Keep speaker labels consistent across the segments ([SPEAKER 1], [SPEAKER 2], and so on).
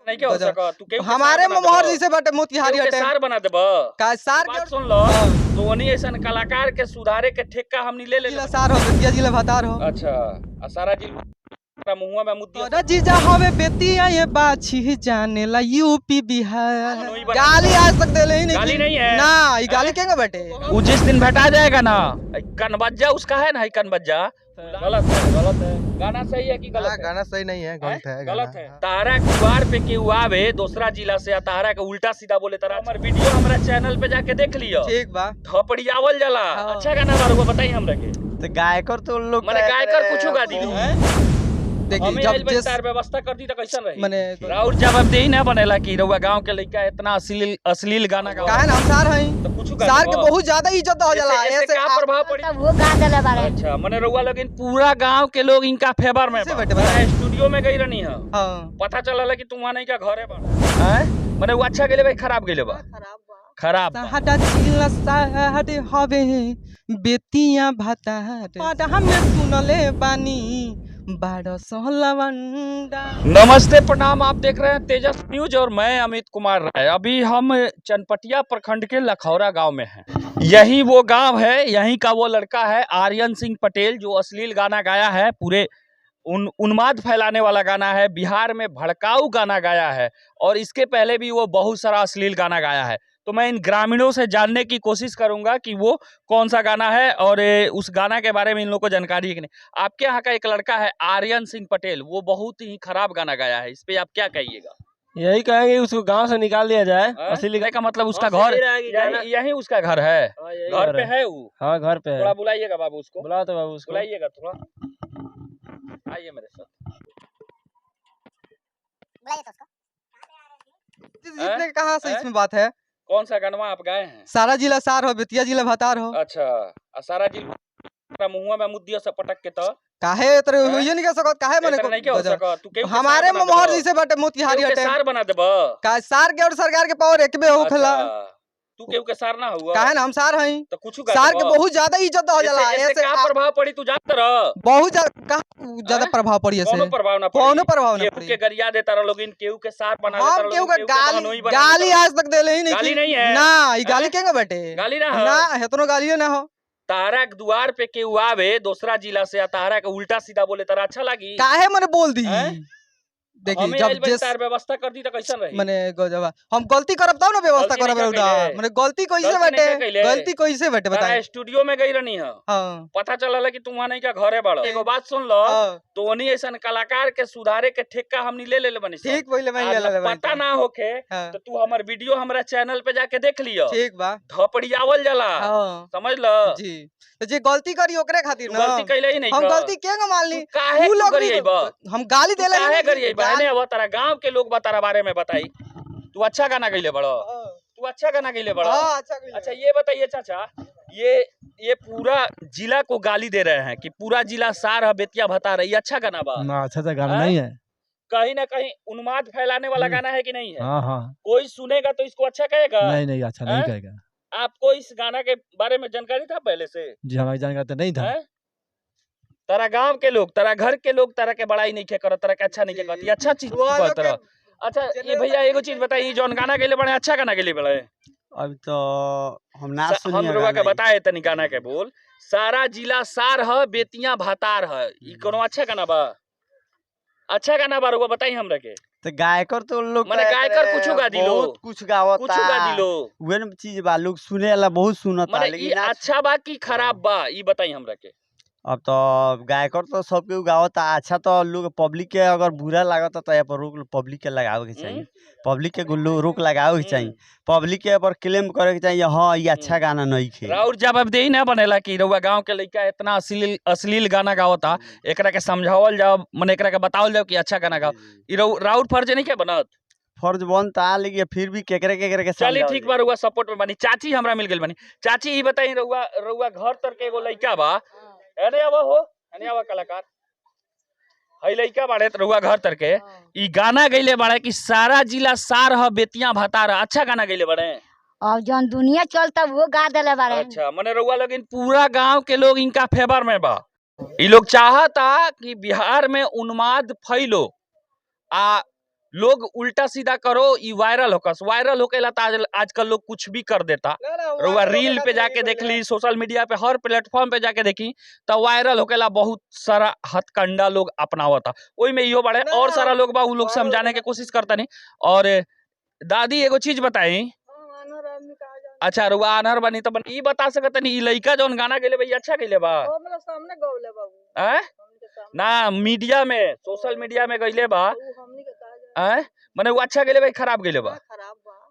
[SPEAKER 1] नहीं क्या हो सका तू के
[SPEAKER 2] हमारे मोहर जैसे बटे मोतिहारी हटे
[SPEAKER 1] सार बना देबा
[SPEAKER 2] का सार
[SPEAKER 1] बात सुन लो तो ओनी ऐसन कलाकार के सुधारे के ठेका हमनी ले
[SPEAKER 2] जिला सार हो बेतिया जिला भतार हो।
[SPEAKER 1] अच्छा आ सारा जिला मुहुआ में मुद्दी
[SPEAKER 2] अरे जीजा हवे बेतिया ये बाछी जाने ला यूपी बिहार। गाली आज तक देले ही नहीं।
[SPEAKER 1] गाली नहीं है
[SPEAKER 2] ना ये गाली केंगे बेटे
[SPEAKER 1] वो जिस दिन भेटा जाएगा ना कनबज्जा उसका है ना कनबज्जा गलत है गाना सही है कि गलत है?
[SPEAKER 3] गाना सही नहीं है,
[SPEAKER 1] गलत है। तारा द्वार पे केहू आवे दूसरा जिला से तारा के उल्टा सीधा बोले तारा हमार वीडियो हमारा चैनल पे जाके देख लियो
[SPEAKER 2] ठीक बा
[SPEAKER 1] थपड़ियावल जाला। अच्छा गाना बार बताई हमरा के
[SPEAKER 3] तो गायकर तो लोग
[SPEAKER 1] माने गायकर कुछ गा दी
[SPEAKER 2] देखिए जब जिस
[SPEAKER 1] व्यवस्था कर दी तो कैसा रही
[SPEAKER 2] माने
[SPEAKER 1] राउर जवाब दे ही ना बनेला कि रउआ गांव के लड़का इतना अश्लील गाना गा
[SPEAKER 2] काहे हम सार हई
[SPEAKER 1] तो कुछ
[SPEAKER 2] सार के बहुत ज्यादा इज्जत हो जाला
[SPEAKER 1] ऐसे क्या प्रभाव पड़ी
[SPEAKER 4] वो गा देले बारे।
[SPEAKER 1] अच्छा माने रउआ लेकिन पूरा गांव के लोग इनका फेवर में स्टूडियो में गई रहनी है पता चला कि तुम वहां नहीं का घर है माने वो अच्छा गेले भाई खराब गेले बा खराब
[SPEAKER 2] हटा चिल्ला साहड हवे बेतिया भाता हमें सुनले बानी बाड़ा सहलवंडा।
[SPEAKER 1] नमस्ते प्रणाम, आप देख रहे हैं तेजस न्यूज और मैं अमित कुमार राय। अभी हम चनपटिया प्रखंड के लखौरा गांव में हैं। यही वो गांव है, यहीं का वो लड़का है आर्यन सिंह पटेल जो अश्लील गाना गाया है, पूरे उन्माद फैलाने वाला गाना है, बिहार में भड़काऊ गाना गाया है और इसके पहले भी वो बहुत सारा अश्लील गाना गाया है। तो मैं इन ग्रामीणों से जानने की कोशिश करूंगा कि वो कौन सा गाना है और उस गाना के बारे में इन लोगों को जानकारी है कि नहीं। आपके यहाँ का एक लड़का है आर्यन सिंह पटेल, वो बहुत ही खराब गाना गाया है, इस पे आप क्या कहिएगा?
[SPEAKER 5] यही कहेंगे उसको गांव से निकाल दिया जाए।
[SPEAKER 1] अश्लील का मतलब उसका घर यही उसका घर है, घर पे है वो।
[SPEAKER 5] हाँ घर पे है।
[SPEAKER 1] थोड़ा बुलाइएगा बाबू उसको,
[SPEAKER 5] बुला तो बाबू उसको
[SPEAKER 1] बुलाइएगा थोड़ा, आइए मेरे साथ।
[SPEAKER 2] जितने कहाँ से इसमें बात है?
[SPEAKER 1] कौन सा गानवा आप गाए हैं?
[SPEAKER 2] सारा जिला सार हो बेतिया जिला भतार हो।
[SPEAKER 1] अच्छा सारा जिला मुहुआ में मुद्दिया से पटक के तो
[SPEAKER 2] काहे तेरे ये नहीं कह सकत काहे मने
[SPEAKER 1] नहीं क्या हो सका तू के
[SPEAKER 2] हमारे मोहर जैसे बटे मोतिहारी हटे
[SPEAKER 1] सार बना देबा
[SPEAKER 2] का सार के और सरकार के पावर एक बे होखला।
[SPEAKER 1] तू केहू के सार ना हुआ
[SPEAKER 2] काहे ना हम सार हई
[SPEAKER 1] तो कुछ
[SPEAKER 2] सार के बहुत ज्यादा इज्जत हो जाला।
[SPEAKER 1] ऐसे क्या प्रभाव पड़ी तू जानत रह?
[SPEAKER 2] बहुत ज्यादा प्रभाव पड़ी ऐसे।
[SPEAKER 1] कोनो प्रभाव ना पड़ी के गरिया देता रह लोगिन केहू के सार बना देता रह
[SPEAKER 2] केहू के गाली आज तक देले ही नहीं।
[SPEAKER 1] गाली नहीं है
[SPEAKER 2] ना ये गाली केंगे बेटे
[SPEAKER 1] गाली ना
[SPEAKER 2] हेतनो गाली ना हो।
[SPEAKER 1] तारा के द्वार पे केहू आवे दूसरा जिला से तारा के उल्टा सीधा बोले तारा अच्छा लगी
[SPEAKER 2] काहे मने बोल दी? देखिए जब जिस
[SPEAKER 1] व्यवस्था कर दी तो कैसा रही?
[SPEAKER 2] मने गजबा हम गलती करब तब ना व्यवस्था करब रउडा। मने गलती कैसे बेटे गलती कैसे बेटे बता।
[SPEAKER 1] स्टूडियो में गई रहनी है पता चला कि तुम वहां नहीं का घरे बाड़ो। एगो बात सुन लो तो ओनी ऐसन कलाकार के सुधारे के ठेका हमनी ले ले बनी। ठीक पहले मैं ले ले पता ना होके तो तू हमर वीडियो हमरा चैनल पे जाके देख लियो। ठीक बा थपड़ियावल जाला समझ लो जी। तो जे गलती करी ओकरे खातिर ना गलती कैले ही नहीं। हम गलती केंगे मान ली काहे लोग करिएबा हम गाली देले काहे करिएबा ने अब तारा गांव के लोग तारा बारे में बताई। तू अच्छा गाना गइले बड़ो, तू अच्छा गाना गइले बड़ो। अच्छा ये बताइए चाचा, ये पूरा जिला को गाली दे रहे हैं कि पूरा जिला सार है बेतिया भता रही, अच्छा गाना बा
[SPEAKER 5] ना? अच्छा गाना नहीं है,
[SPEAKER 1] कहीं ना कहीं उन्माद फैलाने वाला गाना है कि नहीं है?
[SPEAKER 5] हाँ
[SPEAKER 1] कोई सुनेगा तो इसको अच्छा कहेगा?
[SPEAKER 5] नहीं अच्छा नहीं कहेगा।
[SPEAKER 1] आपको इस गाना के बारे में जानकारी था पहले से?
[SPEAKER 5] जी हमारी जानकारी तो नहीं था।
[SPEAKER 1] तारा गांव के लोग तारा घर के लोग तारा के बड़ाई नहीं के करत, तारा के अच्छा नहीं के कहती, अच्छा चीज तरह। अच्छा ये भैया एगो चीज बताइए, जौन गाना के लिए बड़े अच्छा गाना के लिए बड़े
[SPEAKER 3] अब तो हम ना सुनिए
[SPEAKER 1] हम लोग के बताए तनी गाना के बोल। सारा जिला सार है बेतिया भातार है, ई कोनो अच्छा गाना बा? अच्छा गाना बा रुआ बताई हमरा के।
[SPEAKER 3] तो गायकर तो लोग
[SPEAKER 1] माने गायकर कुछ गा दिलो,
[SPEAKER 3] बहुत कुछ गावता,
[SPEAKER 1] कुछ गा दिलो,
[SPEAKER 3] वेन चीज बा लोग सुने वाला बहुत सुनता।
[SPEAKER 1] लेकिन अच्छा बा कि खराब बा ई बताई हमरा के।
[SPEAKER 3] अब तो गायकर तो सबके गावता अच्छा, तो लोग पब्लिक के अगर बुरा लागता तो यहाँ पर रोक पब्लिक के लगावे के चाहिए, पब्लिक के रोक लगावे के चाहिए, पब्लिक के ऊपर क्लेम करे के चाहिए हाँ ये अच्छा गाना नहीं खे।
[SPEAKER 1] राउर जवाब दे ही ना बनेला कि रउआ गांव के लड़का इतना अश्लील गाना गावता, एकरा के समझावल जाओ, माने एकरा के बतावल जाओ कि अच्छा गाना गाओ। ई राउर फर्ज नहीं के बनत? फर्ज बनता, लेकिन फिर भी केकरे के चलिए ठीक बा, रउआ सपोर्ट में बनी। चाची हमरा मिल गेल बनी। चाची ई बताई रउआ घर तर के एगो लड़का बा एने आवा हो, एने आवा कलाकार हई लइका बाड़े रउआ घर तर के ई गाना गइले बाड़े कि सारा जिला सार ह बेतिया भतार, अच्छा गाना गइले बाड़े
[SPEAKER 4] और जौन दुनिया चलता वो गा देले बाड़े।
[SPEAKER 1] अच्छा माने रउआ लेकिन पूरा गांव के लोग इनका फेवर में बा। ई लोग चाहता कि बिहार में उन्माद फैलो आ लोग उल्टा सीधा करो ये वायरल होके ला आजकल लोग कुछ भी कर देता। रुआ रील पे जाके देख ली, सोशल मीडिया पे हर प्लेटफॉर्म पे जाके देखी तो वायरल होके ला बहुत सारा हथकंडा लोग अपनावता। ओई में इहो बड़े और सारा लोग बा उ लोग समझाने के कोशिश करता नहीं। और दादी एगो चीज बताई, अच्छा रुआ अनहर बनी तो ई बता सकत नहीं, ई लइका जौन गाना गेले भाई अच्छा गेले बा
[SPEAKER 6] सामने गौले बाबू
[SPEAKER 1] ना मीडिया में सोशल मीडिया में गईले बा माने वो अच्छा गेले भाई खराब गेले बा?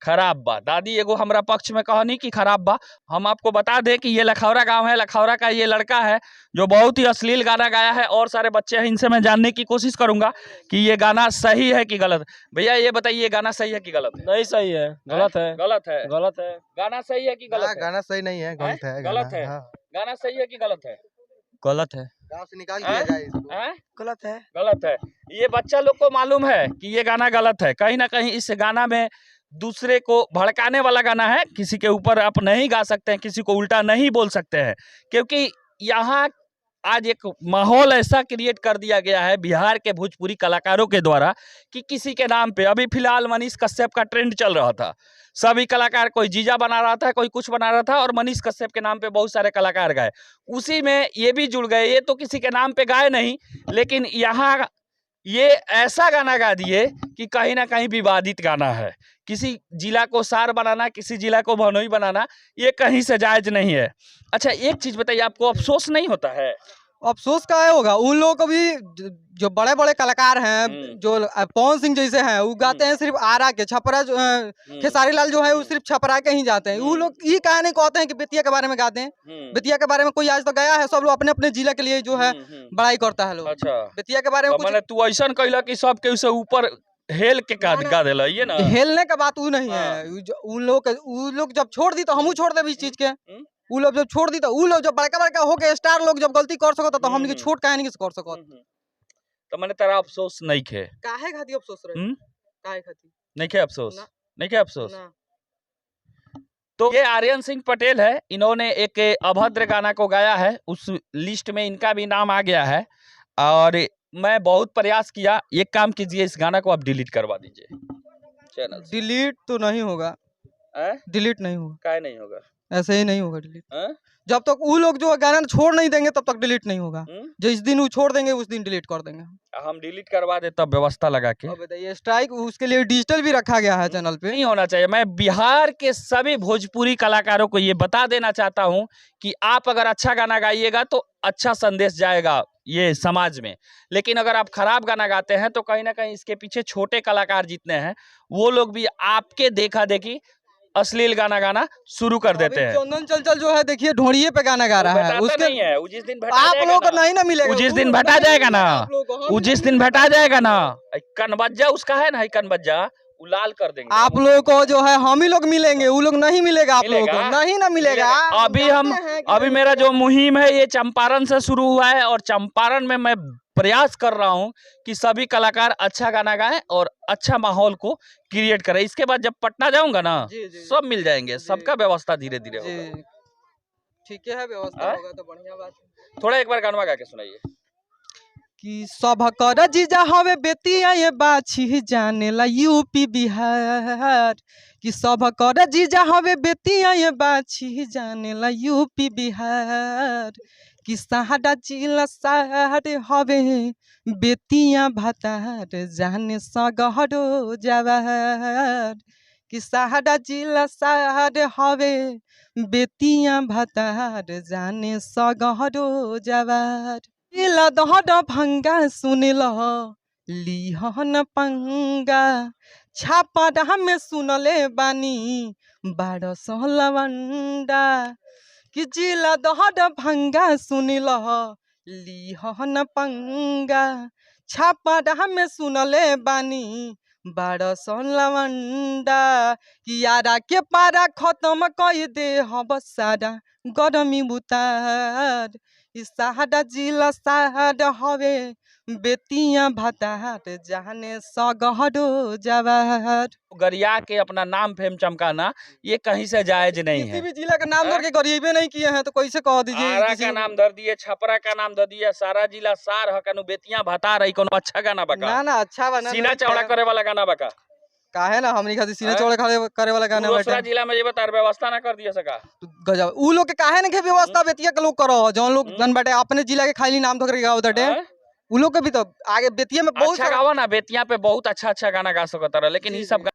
[SPEAKER 1] खराब बा। दादी एगो हमरा पक्ष में कहनी कि खराब बा। हम आपको बता दें कि ये लखौरा गांव है, लखौरा का ये लड़का है जो बहुत ही अश्लील गाना गाया है और सारे बच्चे हैं, इनसे मैं जानने की कोशिश करूंगा कि ये गाना सही है कि गलत। भैया ये बताइए ये गाना सही है कि गलत है?
[SPEAKER 5] नहीं सही है, गलत है।
[SPEAKER 1] गलत है?
[SPEAKER 5] गलत है।
[SPEAKER 1] गाना सही है कि गलत है?
[SPEAKER 2] गाना सही नहीं है, गलत है।
[SPEAKER 1] गलत है। गाना सही है कि गलत है?
[SPEAKER 5] गलत है।
[SPEAKER 2] गाँव से निकाल दिया जाए इसको।
[SPEAKER 6] गलत है।
[SPEAKER 1] गलत है। ये बच्चा लोग को मालूम है कि ये गाना गलत है। कहीं ना कहीं इस गाना में दूसरे को भड़काने वाला गाना है। किसी के ऊपर आप नहीं गा सकते हैं, किसी को उल्टा नहीं बोल सकते हैं, क्योंकि यहाँ आज एक माहौल ऐसा क्रिएट कर दिया गया है बिहार के भोजपुरी कलाकारों के द्वारा कि किसी के नाम पे, अभी फिलहाल मनीष कश्यप का ट्रेंड चल रहा था। सभी कलाकार, कोई जीजा बना रहा था, कोई कुछ बना रहा था, और मनीष कश्यप के नाम पे बहुत सारे कलाकार गाए। उसी में ये भी जुड़ गए। ये तो किसी के नाम पे गाए नहीं, लेकिन यहाँ ये ऐसा गाना गा दिए कि कहीं ना कहीं विवादित गाना है। किसी जिला को सार बनाना, किसी जिला को भनोई बनाना, ये कहीं से जायज नहीं है। अच्छा एक चीज बताइए, आपको अफसोस नहीं होता है?
[SPEAKER 2] अफसोस का होगा उन लोगों को भी जो बड़े बड़े कलाकार हैं, जो पवन सिंह जैसे हैं, वो गाते हैं सिर्फ आरा के, छपरा खेसारी लाल जो है वो सिर्फ छपरा के ही जाते हैं। वो लोग ये कहा नहीं कहते हैं कि बेतिया के बारे में गाते हैं। बेतिया के बारे में कोई आज तो गया है? सब लोग अपने अपने जिला के लिए जो है बड़ाई करता है लोग।
[SPEAKER 1] अच्छा
[SPEAKER 2] बेतिया के बारे में
[SPEAKER 1] मैंने तू ऐसा कहला कि सबके उसे ऊपर हेल के गा देला, ये ना
[SPEAKER 2] हेलने का बात वो नहीं है। उन लोग जब छोड़ दी तो हम छोड़ दे इस चीज के। वो लोग जब छोड़ दी तो वो लोग जब बड़का बड़का होके स्टार लोग जब गलती कर सकता तो हम छोट काहे नहीं कर सकत।
[SPEAKER 1] तो मैंने तेरा अफसोस नहीं खे?
[SPEAKER 2] काहे खाती अफसोस रहे? काहे खाती
[SPEAKER 1] नहीं खे अफसोस? नहीं खे अफसोस? तो ये आर्यन सिंह पटेल है, इन्होंने एक अभद्र गाना को गाया है, उस लिस्ट में इनका भी नाम आ गया है। और मैं बहुत प्रयास किया, एक काम कीजिए, इस गाना को आप डिलीट करवा दीजिए चैनल से।
[SPEAKER 2] डिलीट तो नहीं होगा, डिलीट नहीं होगा।
[SPEAKER 1] काहे नहीं होगा?
[SPEAKER 2] ऐसे ही नहीं होगा डिलीट। जब तक वो लोग जो गाना छोड़ नहीं देंगे तब तक डिलीट नहीं होगा। जिस दिन वो छोड़ देंगे उस दिन डिलीट कर देंगे।
[SPEAKER 1] हम डिलीट करवा दे तब व्यवस्था लगा के।
[SPEAKER 2] अब बताइए, स्ट्राइक उसके लिए डिजिटल भी रखा गया है चैनल पे।
[SPEAKER 1] नहीं होना चाहिए। मैं बिहार के सभी भोजपुरी कलाकारों को ये बता देना चाहता हूँ कि आप अगर अच्छा गाना गाइएगा तो अच्छा संदेश जाएगा ये समाज में, लेकिन अगर आप खराब गाना गाते हैं तो कहीं ना कहीं इसके पीछे छोटे कलाकार जितने हैं वो लोग भी आपके देखा देखी अश्लील गाना गाना शुरू कर देते हैं।
[SPEAKER 2] चंदन चंचल जो है देखिए ढोड़िए पे गाना गा रहा है, उसके
[SPEAKER 1] नहीं है। जिस दिन
[SPEAKER 2] आप लोगों को नहीं ना मिलेगा,
[SPEAKER 1] जिस दिन भटा जाएगा ना, वो जिस दिन भटा जाएगा ना, कनबज्जा उसका है ना, कनबज्जा वो लाल कर देंगे
[SPEAKER 2] आप लोगों को। जो है हम ही लोग मिलेंगे, वो लोग नहीं मिलेगा आप लोगों को, नहीं ना मिलेगा।
[SPEAKER 1] अभी मेरा जो मुहिम है ये चंपारण से शुरू हुआ है, और चंपारण में मैं प्रयास कर रहा हूं कि सभी कलाकार अच्छा गाना गाएं और अच्छा माहौल को क्रिएट करें। इसके बाद जब पटना जाऊंगा ना, सब मिल जाएंगे, सबका व्यवस्था धीरे धीरे होगा।
[SPEAKER 2] ठीक है, व्यवस्था होगा तो बढ़िया बात है।
[SPEAKER 1] थोड़ा एक बार गाना गा के सुनाइए।
[SPEAKER 2] कि सब कर जीजा हवे बेतिया ये बाछी जानेला यूपी बिहार। कि सब कर जीजा हवे बेतिया ये बाछी जानेला यूपी बिहार। कि सहाडा जिला सारे हवे बेतिया भतार जाने सगहरो जवार। कि सहाडा जिला सारे हवे बेतिया भतार जाने सगहरो जवार। जिला दहड भंगा सुनिल लिहन पंगा छापा में सुनले बानी 1200 लवंडा। कि जिला दहड भंगा सुनिल लिहन पंगा छापा में सुनले बानी 1200 लवंडा। कि यारा के पारा खत्म कर दे हब सारा गरमी बुतार। सहाडा जिला साड हवे बेतिया भातात जाने सगहडो जवाहर।
[SPEAKER 1] गरिया के अपना नाम फेम चमकाना ये कहीं से जायज नहीं
[SPEAKER 2] किसी
[SPEAKER 1] है।
[SPEAKER 2] भी जिला का नाम धर के गरीबे नहीं किए हैं तो कैसे कह दीजिए
[SPEAKER 1] आरा
[SPEAKER 2] किसी
[SPEAKER 1] का नाम धर दिए, छपरा का नाम धर दिया, सारा जिला सार हकनु बेतिया भता रही कोनो अच्छा गाना बका।
[SPEAKER 2] ना ना अच्छा बना
[SPEAKER 1] सीना चौड़ा करे वाला गाना बका।
[SPEAKER 2] काहे ना हमनी खातिर सीना चौड़ा करे वाला गाना
[SPEAKER 1] दूसरा
[SPEAKER 2] बैठे
[SPEAKER 1] जिला में ये बता व्यवस्था ना कर दिया सका।
[SPEAKER 2] गजब उ लोग के काहे ना के व्यवस्था बेतिया के लोग करो जौन लोग जन बैठे अपने जिला के खाली नाम धर के गाओ दटे उ लोग के भी तो आगे बेतिया में बहुत
[SPEAKER 1] अच्छा गावा ना, बेतिया पे बहुत अच्छा गाना गा सकता रहा, लेकिन ये सब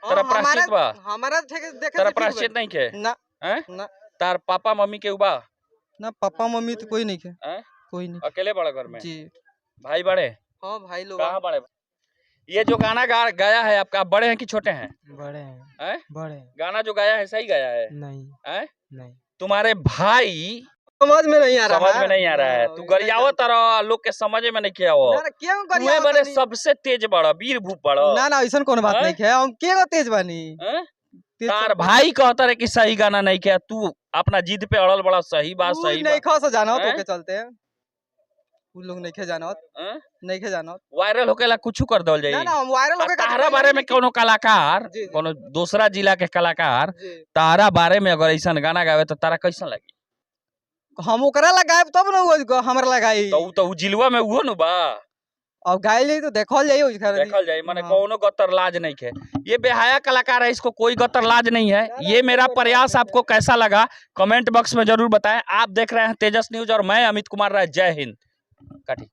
[SPEAKER 1] तेरा प्राश्चित बा,
[SPEAKER 2] हमारा देखे
[SPEAKER 1] तेरा प्राश्चित नहीं के
[SPEAKER 2] ना
[SPEAKER 1] ना तार पापा मम्मी के उबा
[SPEAKER 2] ना पापा मम्मी तो कोई नहीं के कोई नहीं
[SPEAKER 1] अकेले बड़ा घर में
[SPEAKER 2] जी
[SPEAKER 1] भाई बड़े
[SPEAKER 2] हाँ भाई लोग
[SPEAKER 1] कहाँ बड़े? ये जो गाना गाया है आपका, आप बड़े हैं कि छोटे हैं?
[SPEAKER 2] बड़े हैं बड़े
[SPEAKER 1] गाना जो गाया है सही गाया है?
[SPEAKER 2] नहीं
[SPEAKER 1] तुम्हारे भाई
[SPEAKER 2] समझ में नहीं आ रहा
[SPEAKER 1] समझ में नहीं आ रहा है, तू गरियावत तरह लोग के समझ में नहीं किया हो।
[SPEAKER 2] क्यों
[SPEAKER 1] तुम्हें बड़े सबसे तेज बड़ा वीर भूप बड़ा
[SPEAKER 2] ना ना ऐसा कोनो बात नहीं है, हम के तेज बानी
[SPEAKER 1] तार भाई कहता रहे कि सही गाना नहीं किया, तू अपना जिद पे अड़ल बड़ा सही बात सही
[SPEAKER 2] नहीं खा से जाना तो के चलते हैं उन लोग नहीं खे जाना नहीं खे जाना
[SPEAKER 1] वायरल होकेला कुछ कर दल जाई
[SPEAKER 2] ना ना हम वायरल होके
[SPEAKER 1] तारा बारे में कोनो कलाकार कोनो दूसरा जिला के कलाकार तारा बारे में अगर ऐसा गाना गावे तो तारा कैसा लगी?
[SPEAKER 2] हम ओकरा लगाएब तब ना वो हमरा लगाई
[SPEAKER 1] तो उ जिलवा में उहो न बा
[SPEAKER 2] अब गाइल जाई तो देखल जाई
[SPEAKER 1] माने कोनो गतर लाज नहीं है। ये बेहाया कलाकार है, इसको कोई गतर लाज नहीं है। ये मेरा प्रयास आपको कैसा लगा कमेंट बॉक्स में जरूर बताएं। आप देख रहे हैं तेजस न्यूज और मैं अमित कुमार राय। जय हिंद। काटी।